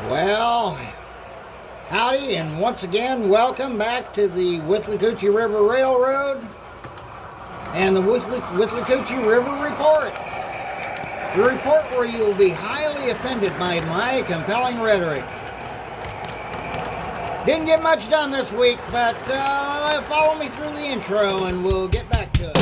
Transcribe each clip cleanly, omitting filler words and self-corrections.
Well, howdy, and once again, welcome back to the Withlacoochee River Railroad and the Withlacoochee River Report. The report where you will be highly offended by my compelling rhetoric. Didn't get much done this week, but follow me through the intro and we'll get back to it.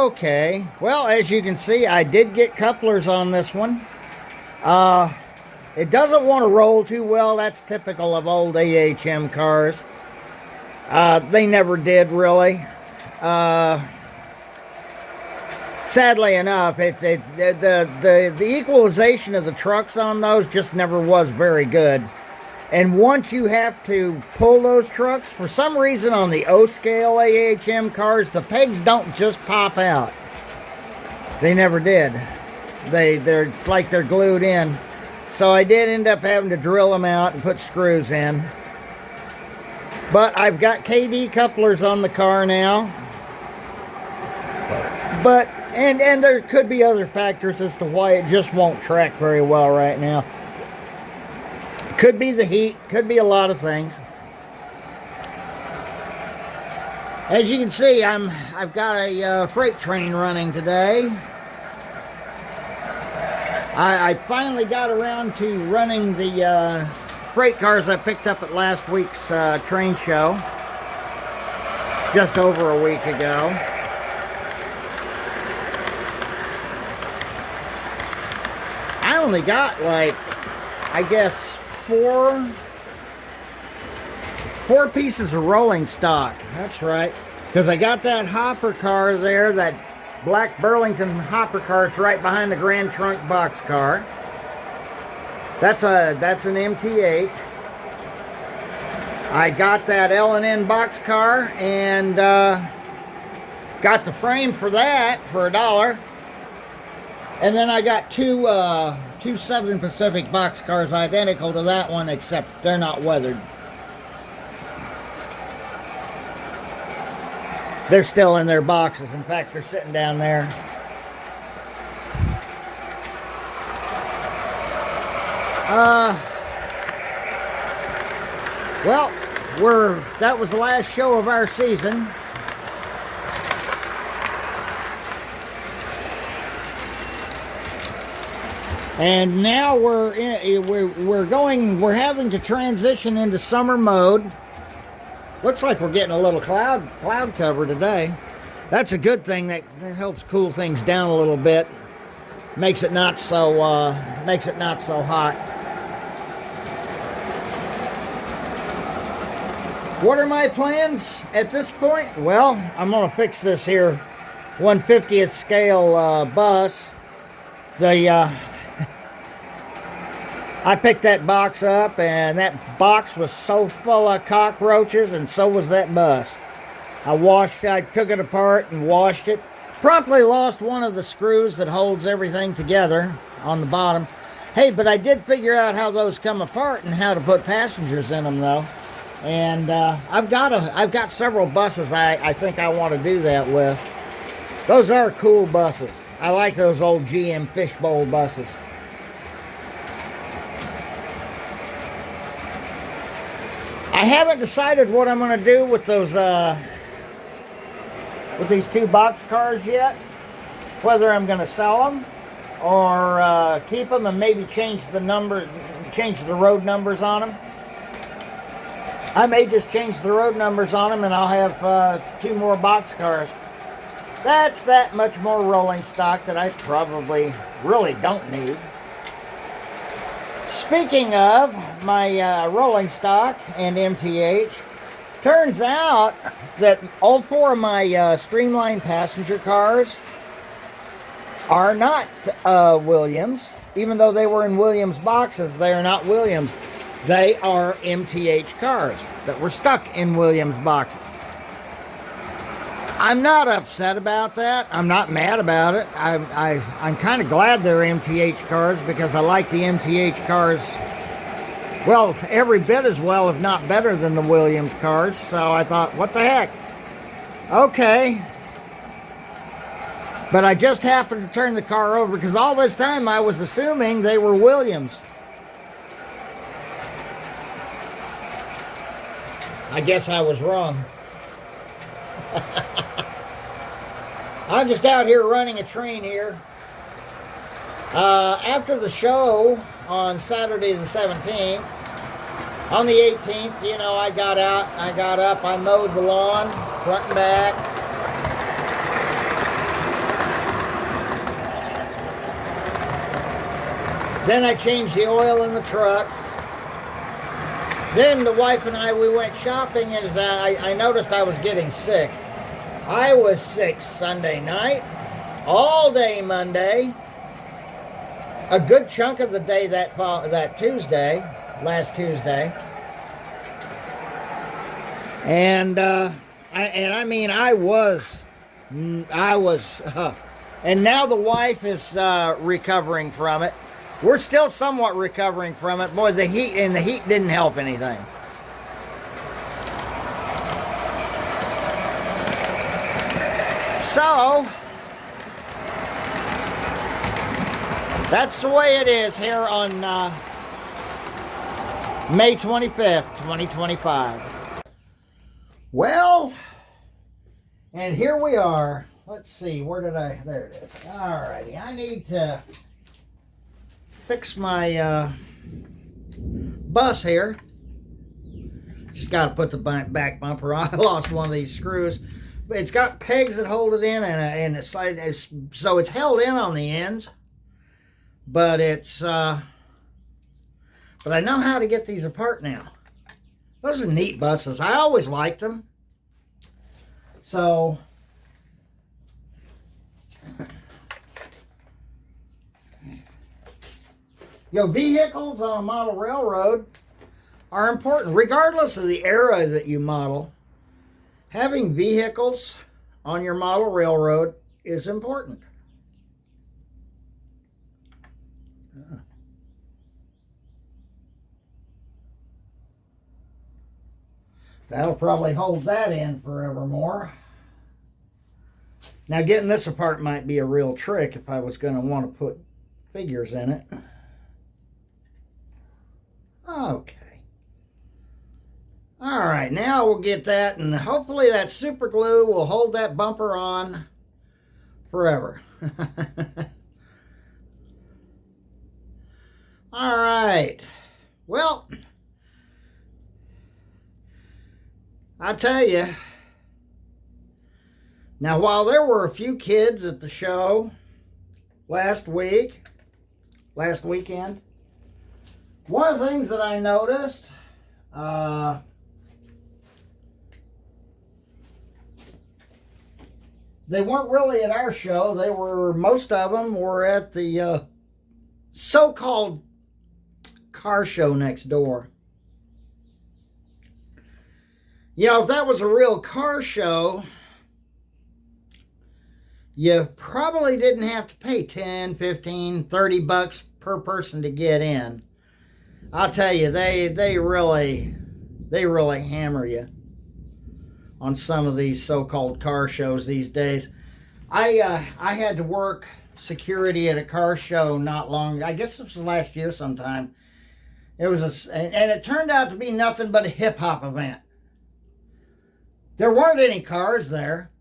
Okay, well, as you can see, I did get couplers on this one. It doesn't want to roll too well. That's typical of old AHM cars. They never did, really. Sadly enough, the equalization of the trucks on those just never was very good. And once you have to pull those trucks, for some reason on the O-scale AHM cars, the pegs don't just pop out. They never did. It's like they're glued in. So I did end up having to drill them out and put screws in. But I've got KD couplers on the car now. But, and there could be other factors as to why it just won't track very well right now. Could be the heat, could be a lot of things. As you can see, I've got a freight train running today. I finally got around to running the freight cars I picked up at last week's train show, just over a week ago. I only got, like, I guess four pieces of rolling stock. That's right, because I got that hopper car there, that black Burlington hopper car. It's right behind the Grand Trunk box car. That's an MTH. I got that L&N box car and got the frame for that for $1. And then I got two Southern Pacific box cars identical to that one, except they're not weathered. They're still in their boxes. In fact, they're sitting down there. Well, that was the last show of our season. And now we're having to transition into summer mode. Looks like we're getting a little cloud cover today. That's a good thing. That helps cool things down a little bit. Makes it not so hot. What are my plans at this point? Well, I'm gonna fix this here 1/50th scale bus. I picked that box up, and that box was so full of cockroaches, and so was that bus. I took it apart and washed it. Promptly lost one of the screws that holds everything together on the bottom. Hey, but I did figure out how those come apart and how to put passengers in them, though. And I've got several buses I think I want to do that with. Those are cool buses. I like those old GM fishbowl buses. I haven't decided what I'm going to do with those with these two box cars yet. Whether I'm going to sell them or keep them and maybe change the road numbers on them. I may just change the road numbers on them and I'll have two more box cars. That's that much more rolling stock that I probably really don't need. Speaking of my rolling stock and MTH, turns out that all four of my Streamline passenger cars are not Williams. Even though they were in Williams boxes, they are not Williams. They are MTH cars that were stuck in Williams boxes. I'm not upset about that. I'm not mad about it. I'm kind of glad they're MTH cars because I like the MTH cars, well, every bit as well, if not better than the Williams cars. So I thought, what the heck? Okay. But I just happened to turn the car over because all this time I was assuming they were Williams. I guess I was wrong. I'm just out here running a train here. After the show on Saturday the 17th, on the 18th, you know, I got up, I mowed the lawn, front and back. Then I changed the oil in the truck. Then the wife and I, we went shopping, and I noticed I was getting sick. I was sick Sunday night, all day Monday, a good chunk of the day that Tuesday, last Tuesday. And I was, and now the wife is recovering from it. We're still somewhat recovering from it. Boy, the heat didn't help anything. So, that's the way it is here on May 25th, 2025. Well, and here we are. Let's see, there it is. Alrighty, I need to fix my bus here. Just got to put the back bumper on. I lost one of these screws. It's got pegs that hold it in, and so it's held in on the ends. But but I know how to get these apart now. Those are neat buses. I always liked them. So vehicles on a model railroad are important, regardless of the era that you model. Having vehicles on your model railroad is important. That'll probably hold that in forevermore. Now, getting this apart might be a real trick if I was going to want to put figures in it. Okay. All right, now we'll get that, and hopefully that super glue will hold that bumper on forever. All right. Well, I tell you, now while there were a few kids at the show last weekend, one of the things that I noticed, they weren't really at our show. Most of them were at the so-called car show next door. You know, if that was a real car show, you probably didn't have to pay $10, $15, $30 per person to get in. I'll tell you, they really hammer you on some of these so-called car shows these days. I had to work security at a car show not long. I guess it was last year sometime. It was and it turned out to be nothing but a hip hop event. There weren't any cars there,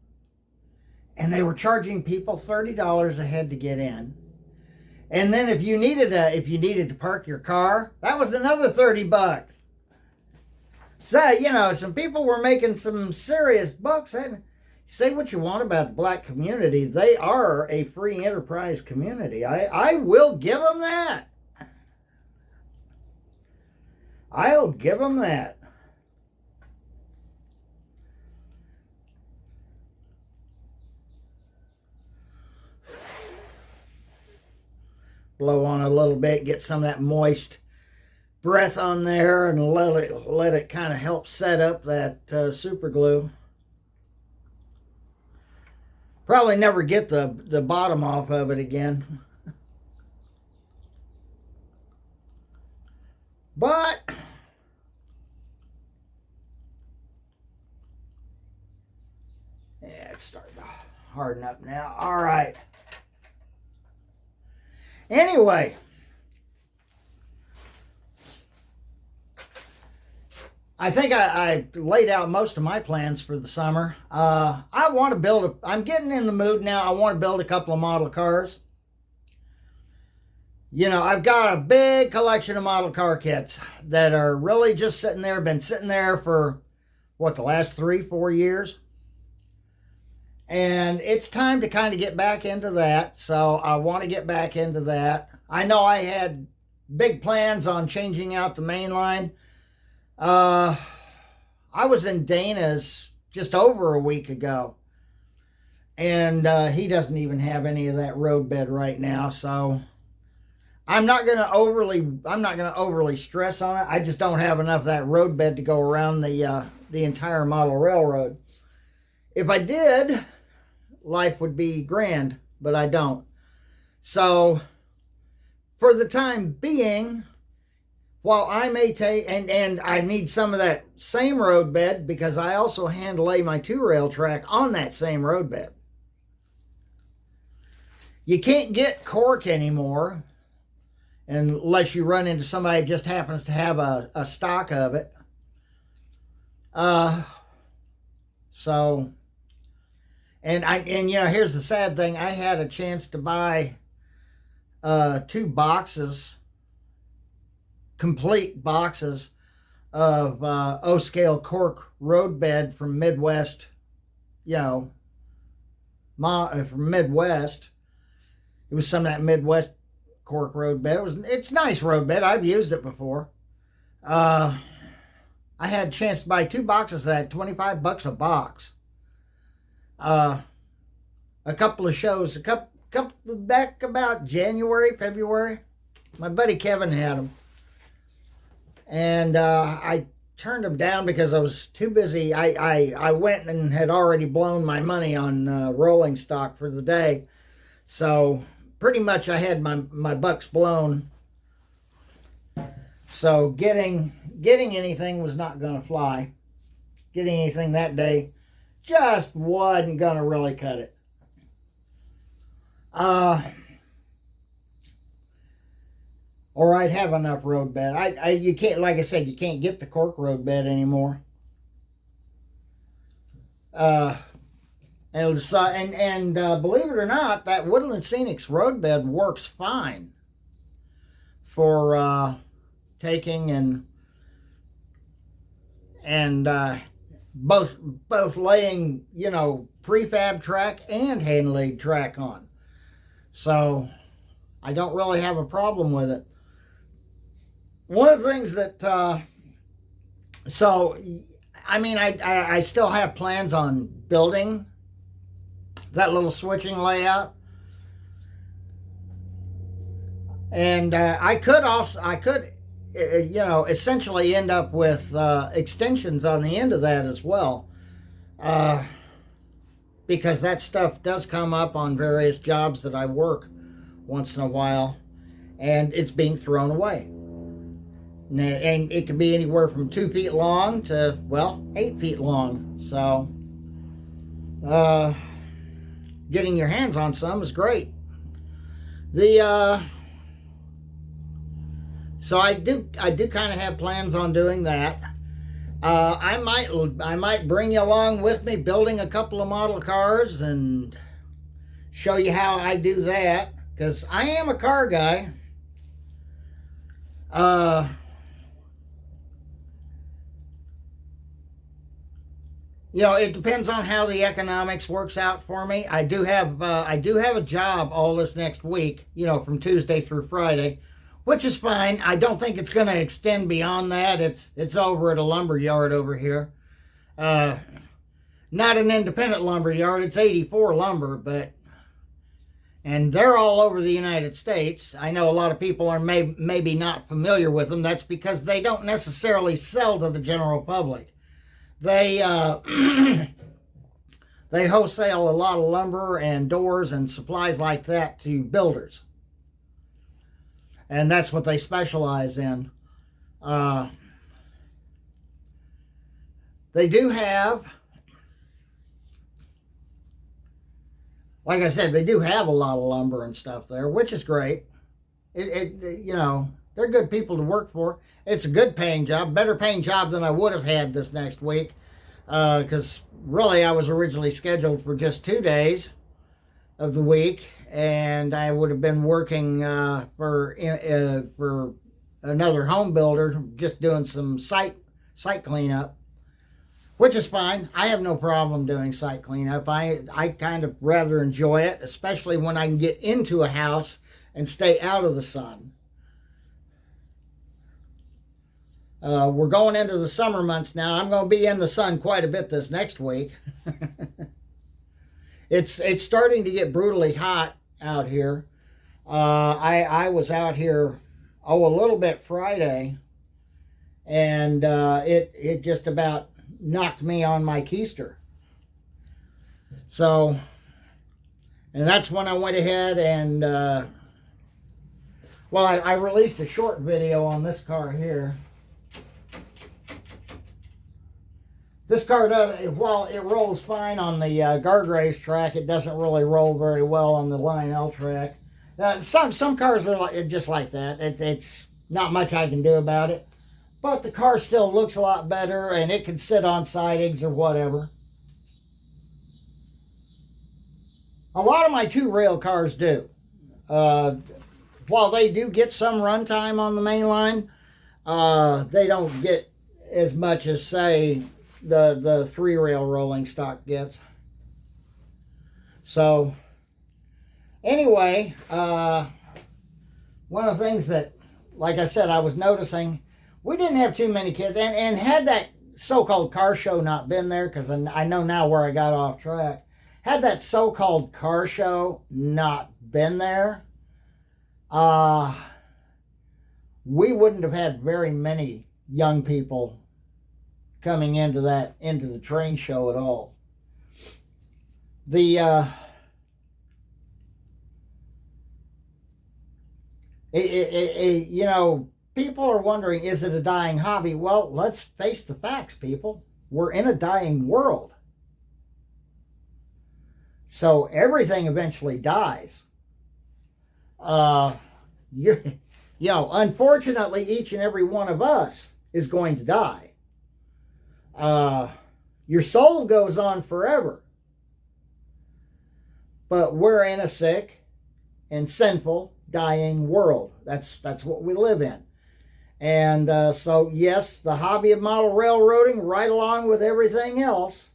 and they were charging people $30 a head to get in. And then if you needed to park your car, that was another $30. So, you know, some people were making some serious bucks. And say what you want about the black community, they are a free enterprise community. I will give them that. I'll give them that. Blow on a little bit, get some of that moist breath on there, and let it kind of help set up that super glue. Probably never get the bottom off of it again. But yeah, it's starting to harden up now. All right. Anyway, I think I laid out most of my plans for the summer. I want to build I'm getting in the mood now. I want to build a couple of model cars. You know, I've got a big collection of model car kits that are really just sitting there, been sitting there for, what, the last 3-4 years? And it's time to kind of get back into that. So I want to get back into that. I know I had big plans on changing out the main line. I was in Dana's just over a week ago. And he doesn't even have any of that roadbed right now. So I'm not going to overly stress on it. I just don't have enough of that roadbed to go around the entire model railroad. If I did, life would be grand, but I don't. So for the time being, while I may take, and I need some of that same roadbed because I also hand lay my 2-rail track on that same roadbed. You can't get cork anymore unless you run into somebody that just happens to have a stock of it. So, and you know, here's the sad thing. I had a chance to buy 2 boxes, complete boxes of O-scale cork roadbed from Midwest, you know, from Midwest. It was some of that Midwest cork roadbed. It's nice roadbed. I've used it before. I had a chance to buy 2 boxes of that, $25 a box. A couple of shows, a couple back about January, February. My buddy Kevin had them. And I turned them down because I was too busy. I went and had already blown my money on rolling stock for the day. So pretty much I had my bucks blown. So getting anything was not going to fly. Getting anything that day just wasn't going to really cut it. Or I'd have enough roadbed. You can't, like I said, you can't get the cork roadbed anymore. And believe it or not, that Woodland Scenics roadbed works fine for taking and both laying, you know, prefab track and hand laid track on. So I don't really have a problem with it. One of the things that so I mean, I still have plans on building that little switching layout. And I could, you know, essentially end up with extensions on the end of that as well. Because that stuff does come up on various jobs that I work once in a while. and it's being thrown away. And it can be anywhere from 2 feet long to, well, 8 feet long. So, getting your hands on some is great. So I do kind of have plans on doing that. I might bring you along with me building a couple of model cars and show you how I do that, because I am a car guy. It depends on how the economics works out for me. I do have a job all this next week, from Tuesday through Friday, which is fine. I don't think it's going to extend beyond that. It's over at a lumber yard over here. Not an independent lumber yard. It's 84 Lumber, and they're all over the United States. I know a lot of people are maybe not familiar with them. That's because they don't necessarily sell to the general public. They they wholesale a lot of lumber and doors and supplies like that to builders, and that's what they specialize in. They do have, like I said, they do have a lot of lumber and stuff there, which is great. They're good people to work for. It's a good paying job, better paying job than I would have had this next week, because really I was originally scheduled for just 2 days of the week, and I would have been working for another home builder, just doing some site cleanup, which is fine. I have no problem doing site cleanup. I kind of rather enjoy it, especially when I can get into a house and stay out of the sun. We're going into the summer months now. I'm going to be in the sun quite a bit this next week. It's starting to get brutally hot out here. I was out here a little bit Friday, and it just about knocked me on my keister. So, and that's when I went ahead and I released a short video on this car here. This car does, while it rolls fine on the guard race track, it doesn't really roll very well on the Line L track. Some cars are just like that. It's not much I can do about it. But the car still looks a lot better, and it can sit on sidings or whatever. A lot of my 2-rail cars do. While they do get some runtime on the main line, they don't get as much as, say, the 3-rail rolling stock gets. So anyway, one of the things that, like I said, I was noticing, we didn't have too many kids, and had that so-called car show not been there, because I know now where I got off track, had that so-called car show not been there, we wouldn't have had very many young people coming into the train show at all. People are wondering, is it a dying hobby? Well, let's face the facts, people. We're in a dying world. So everything eventually dies. Unfortunately, each and every one of us is going to die. Your soul goes on forever. But we're in a sick and sinful, dying world. That's what we live in. And so, yes, the hobby of model railroading, right along with everything else,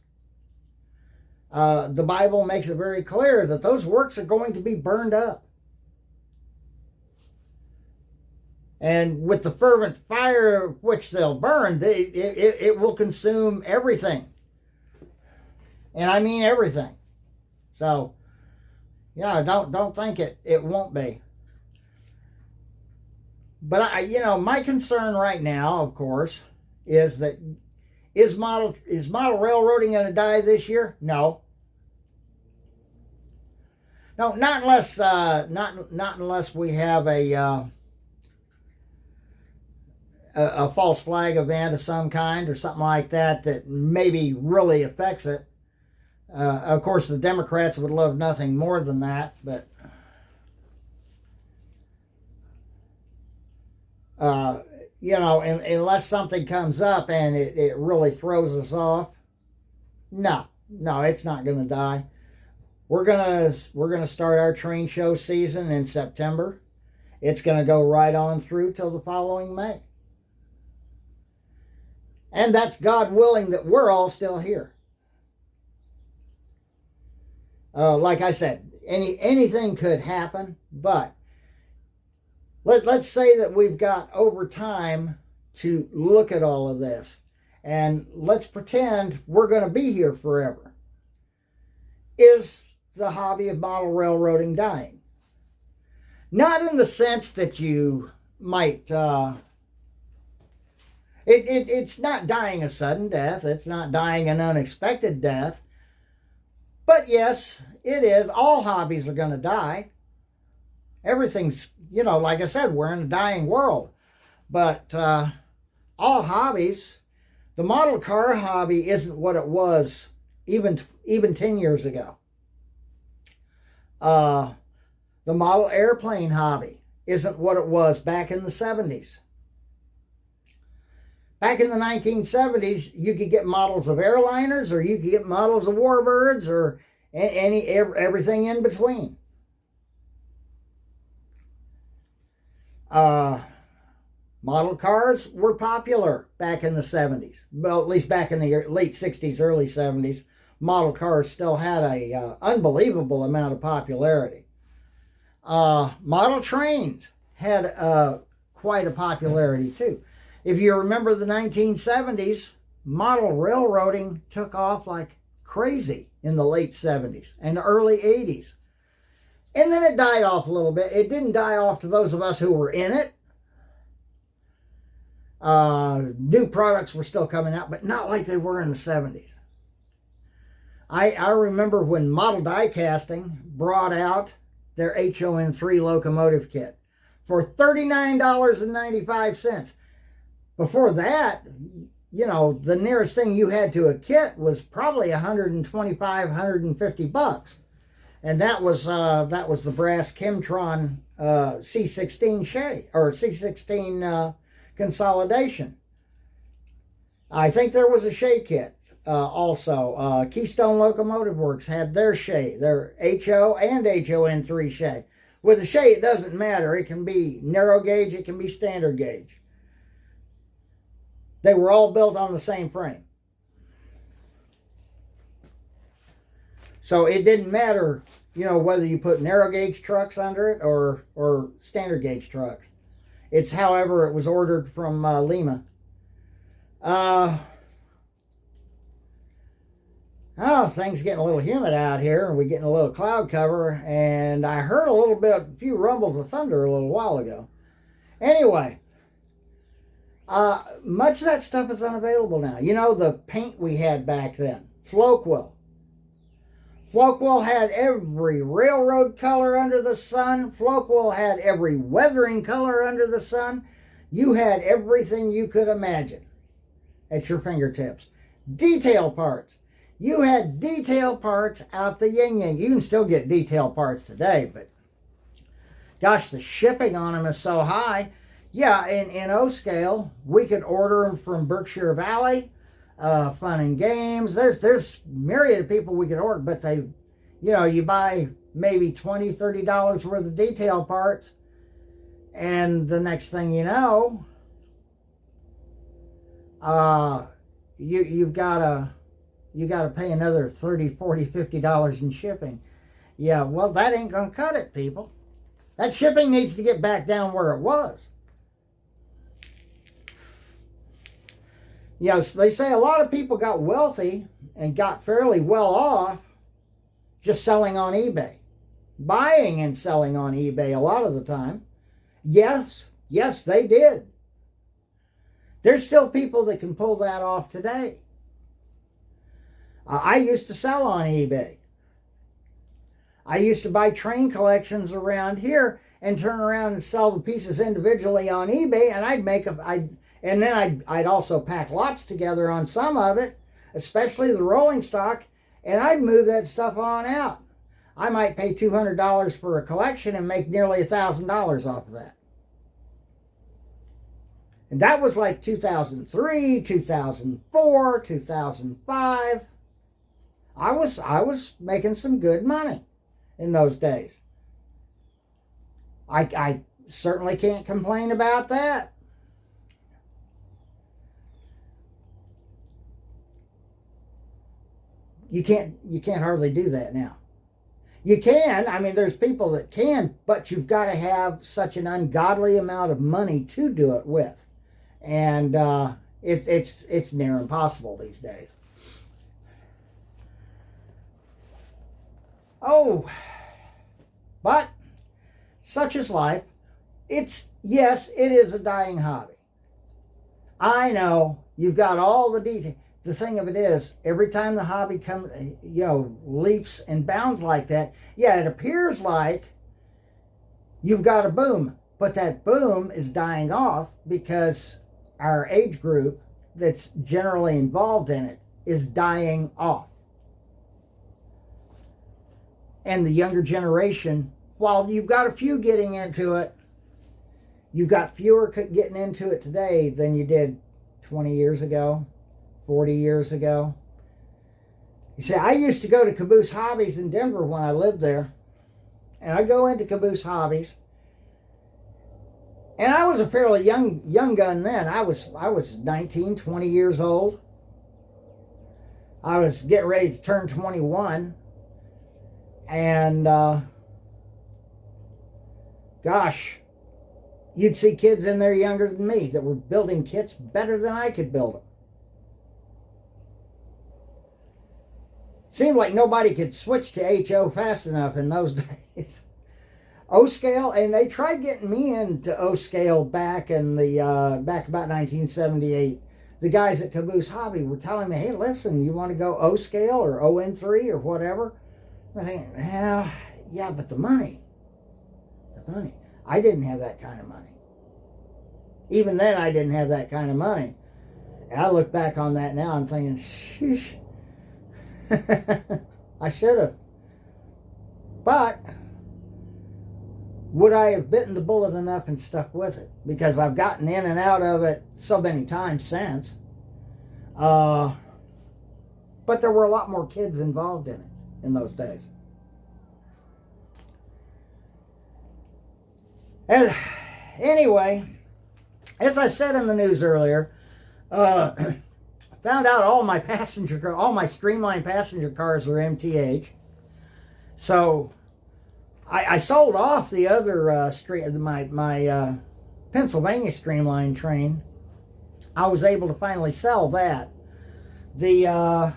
the Bible makes it very clear that those works are going to be burned up. And with the fervent fire which they'll burn, it will consume everything. And I mean everything. So, yeah, don't think it won't be. But my concern right now, of course, is that is model railroading going to die this year? No. No, not unless we have a a false flag event of some kind or something like that that maybe really affects it. Of course, the Democrats would love nothing more than that, but unless something comes up and it really throws us off, no, it's not going to die. We're gonna start our train show season in September. It's going to go right on through till the following May. And that's God willing that we're all still here. Like I said, anything could happen, but let's say that we've got over time to look at all of this, and let's pretend we're going to be here forever. Is the hobby of model railroading dying? Not in the sense that you might... It's not dying a sudden death. It's not dying an unexpected death. But yes, it is. All hobbies are going to die. Everything's, like I said, we're in a dying world. But all hobbies, the model car hobby isn't what it was even 10 years ago. The model airplane hobby isn't what it was back in the 70s. Back in the 1970s, you could get models of airliners, or you could get models of warbirds, or everything in between. Model cars were popular back in the 70s. Well, at least back in the late 60s, early 70s, model cars still had a unbelievable amount of popularity. Model trains had quite a popularity too. If you remember the 1970s, model railroading took off like crazy in the late 70s and early 80s. And then it died off a little bit. It didn't die off to those of us who were in it. New products were still coming out, but not like they were in the 70s. I remember when Model Die Casting brought out their HON3 locomotive kit for $39.95. Before that, the nearest thing you had to a kit was probably $125, $150, and that was the brass Chemtron C16 Shay, or C16 consolidation. I think there was a Shay kit also. Keystone Locomotive Works had their Shay, their HO and HON3 Shay. With a Shay, it doesn't matter. It can be narrow gauge, it can be standard gauge. They were all built on the same frame. So it didn't matter, whether you put narrow gauge trucks under it or standard gauge trucks. It's however it was ordered from Lima. Things getting a little humid out here, and we're getting a little cloud cover, and I heard a few rumbles of thunder a little while ago. Anyway, much of that stuff is unavailable now. The paint we had back then, Floquil. Floquil had every railroad color under the sun. Floquil had every weathering color under the sun. You had everything you could imagine at your fingertips. Detail parts. You had detail parts out the yin-yang. You can still get detail parts today, but gosh, the shipping on them is so high. Yeah, in O-scale, we could order them from Berkshire Valley, Fun and Games. There's myriad of people we could order, but they, you buy maybe $20, $30 worth of detail parts, and the next thing you know, you gotta pay another $30, $40, $50 in shipping. Yeah, well, that ain't gonna cut it, people. That shipping needs to get back down where it was. They say a lot of people got wealthy and got fairly well off just selling on eBay. Buying and selling on eBay a lot of the time. Yes, they did. There's still people that can pull that off today. I used to sell on eBay. I used to buy train collections around here and turn around and sell the pieces individually on eBay, and And then I'd also pack lots together on some of it, especially the rolling stock, and I'd move that stuff on out. I might pay $200 for a collection and make nearly $1,000 off of that. And that was like 2003, 2004, 2005. I was making some good money in those days. I certainly can't complain about that. You can't hardly do that now. You can, I mean, there's people that can, but you've got to have such an ungodly amount of money to do it with. And it's near impossible these days. Oh, but such is life. Yes, it is a dying hobby. I know, you've got all the details. The thing of it is, every time the hobby comes, leaps and bounds like that, yeah, it appears like you've got a boom, but that boom is dying off because our age group that's generally involved in it is dying off. And the younger generation, while you've got a few getting into it, you've got fewer getting into it today than you did 20 years ago. 40 years ago. You see, I used to go to Caboose Hobbies in Denver when I lived there. And I'd go into Caboose Hobbies. And I was a fairly young gun then. I was 19, 20 years old. I was getting ready to turn 21. And gosh, you'd see kids in there younger than me that were building kits better than I could build them. Seemed like nobody could switch to HO fast enough in those days. O-scale, and they tried getting me into O-scale back in back about 1978. The guys at Caboose Hobby were telling me, hey, listen, you want to go O-scale or ON3 or whatever? I think, yeah, but the money. I didn't have that kind of money. Even then, I didn't have that kind of money. And I look back on that now, I'm thinking, sheesh. I should have. But would I have bitten the bullet enough and stuck with it? Because I've gotten in and out of it so many times since. But there were a lot more kids involved in it in those days. And anyway, as I said in the news earlier, found out all my Streamline passenger cars are MTH. So I sold off the other my Pennsylvania Streamline train. I was able to finally sell that. I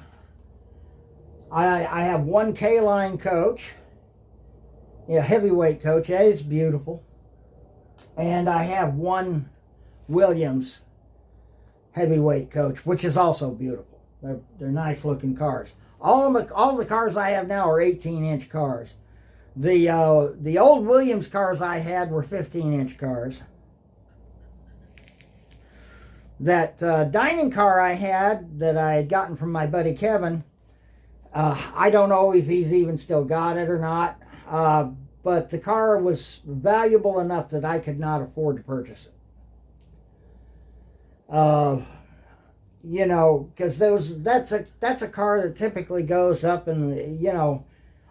have one K-line coach, heavyweight coach. Yeah, it's beautiful. And I have one Williams heavyweight coach, which is also beautiful. They're nice looking cars. All the cars I have now are 18-inch cars. The old Williams cars I had were 15-inch cars. That dining car I had that I had gotten from my buddy Kevin, I don't know if he's even still got it or not, but the car was valuable enough that I could not afford to purchase it. Because that's a car that typically goes up in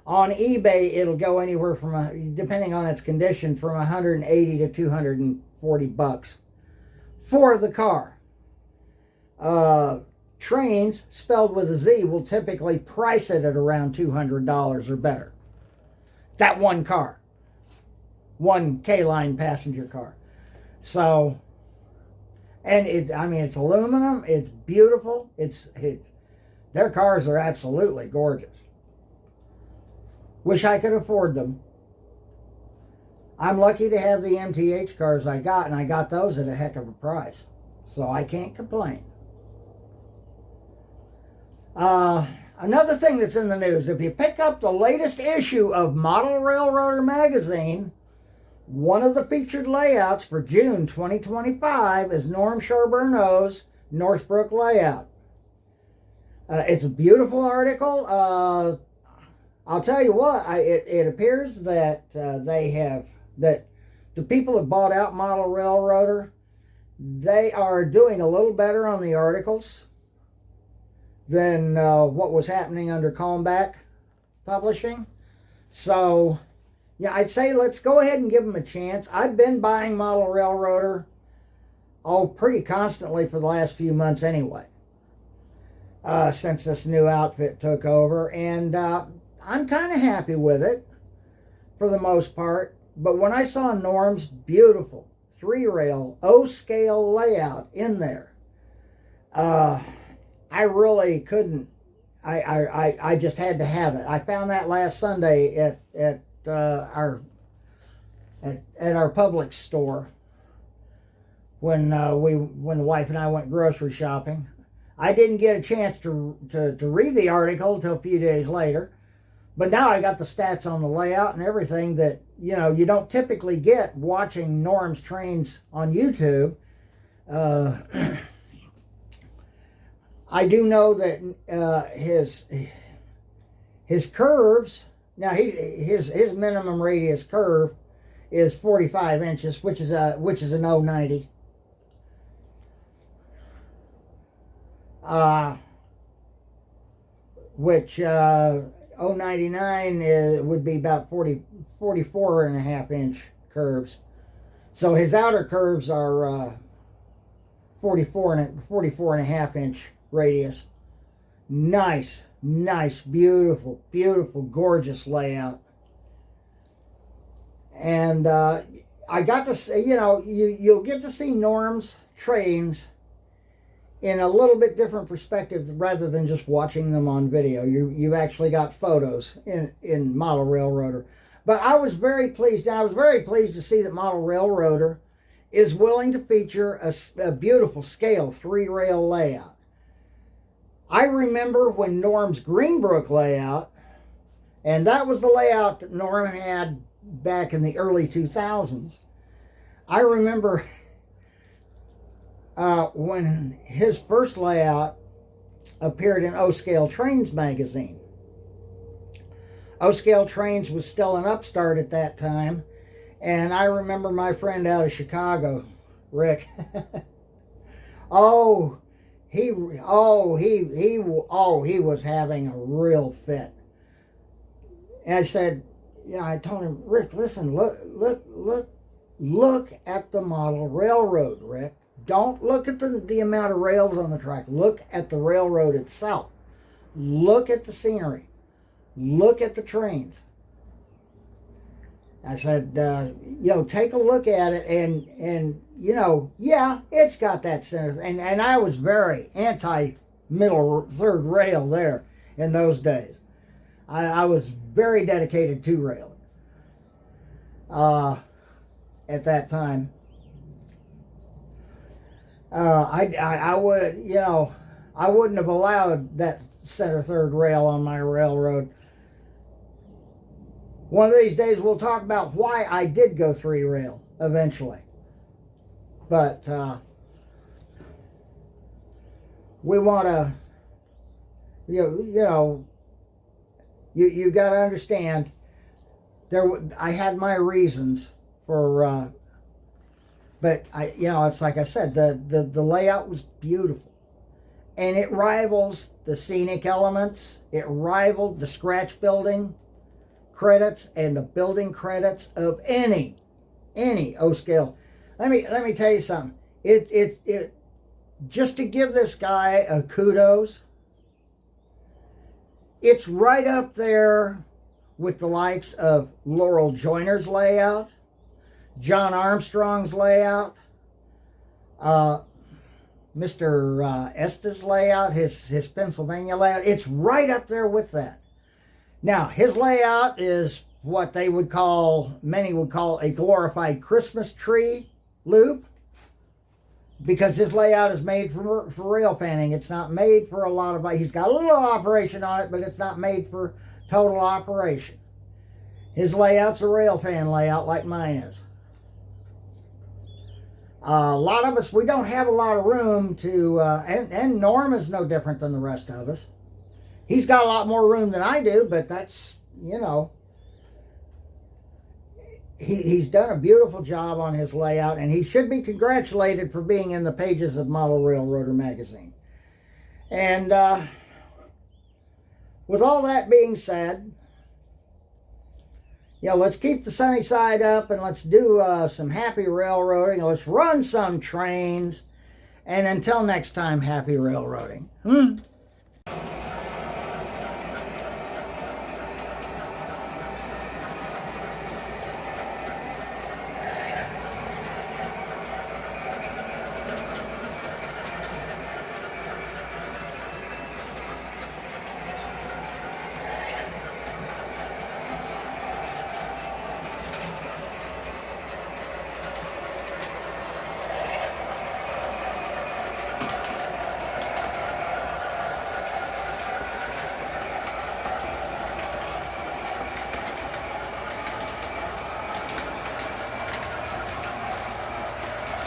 on eBay it'll go anywhere from depending on its condition from $180 to $240 for the car. Trains spelled with a Z will typically price it at around $200 or better. That one car, one K-line passenger car. So. And it's aluminum. It's beautiful. Their cars are absolutely gorgeous. Wish I could afford them. I'm lucky to have the MTH cars I got, and I got those at a heck of a price. So I can't complain. Another thing that's in the news, if you pick up the latest issue of Model Railroader magazine, One of the featured layouts for June 2025 is Norm Charbonneau's Northbrook layout. It's a beautiful article. I'll tell you what, it appears that that the people that bought out Model Railroader, they are doing a little better on the articles than what was happening under Calmback Publishing. So, yeah, I'd say let's go ahead and give them a chance. I've been buying Model Railroader, pretty constantly for the last few months anyway, since this new outfit took over. And I'm kind of happy with it for the most part. But when I saw Norm's beautiful 3-rail O-scale layout in there, I really couldn't. I just had to have it. I found that last Sunday at our Publix store when the wife and I went grocery shopping. I didn't get a chance to read the article until a few days later, but now I got the stats on the layout and everything that you don't typically get watching Norm's trains on YouTube. I do know that his curves. Now his minimum radius curve is 45 inches, which is an 090. Which 099 would be about 44 and a half inch curves. So his outer curves are 44 and a half inch radius. Nice, beautiful, gorgeous layout. And I got to see, you'll get to see Norm's trains in a little bit different perspective rather than just watching them on video. You've actually got photos in Model Railroader. But I was very pleased, and I was very pleased to see that Model Railroader is willing to feature a beautiful scale 3-rail layout. I remember when Norm's Greenbrook layout, and that was the layout that Norm had back in the early 2000s. I remember when his first layout appeared in O-Scale Trains magazine. O-Scale Trains was still an upstart at that time, and I remember my friend out of Chicago, Rick. He was having a real fit. And I said, I told him, Rick, listen, look at the model railroad, Rick. Don't look at the amount of rails on the track. Look at the railroad itself. Look at the scenery. Look at the trains. I said, take a look at it, and yeah, it's got that center. And I was very anti-middle third rail there in those days. I was very dedicated to railing at that time. I wouldn't have allowed that center third rail on my railroad. One of these days we'll talk about why I did go 3-rail eventually. But we want to, you got to understand, I had my reasons for, but it's like I said, the layout was beautiful. And it rivals the scenic elements. It rivaled the scratch building credits and the building credits of any O-scale. Let me tell you something. It just to give this guy a kudos, it's right up there with the likes of Laurel Joyner's layout, John Armstrong's layout, Mr. Estes layout, his Pennsylvania layout. It's right up there with that. Now, his layout is what many would call a glorified Christmas tree loop, because his layout is made for rail fanning. It's not made for a lot of, he's got a little operation on it, but it's not made for total operation. His layout's a rail fan layout like mine is. A lot of us, we don't have a lot of room to, and Norm is no different than the rest of us. He's got a lot more room than I do, but that's, you know, he's done a beautiful job on his layout, and he should be congratulated for being in the pages of Model Railroader magazine. And with all that being said, you know, let's keep the sunny side up, and let's do some happy railroading. Let's run some trains. And until next time, happy railroading.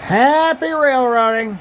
Happy railroading.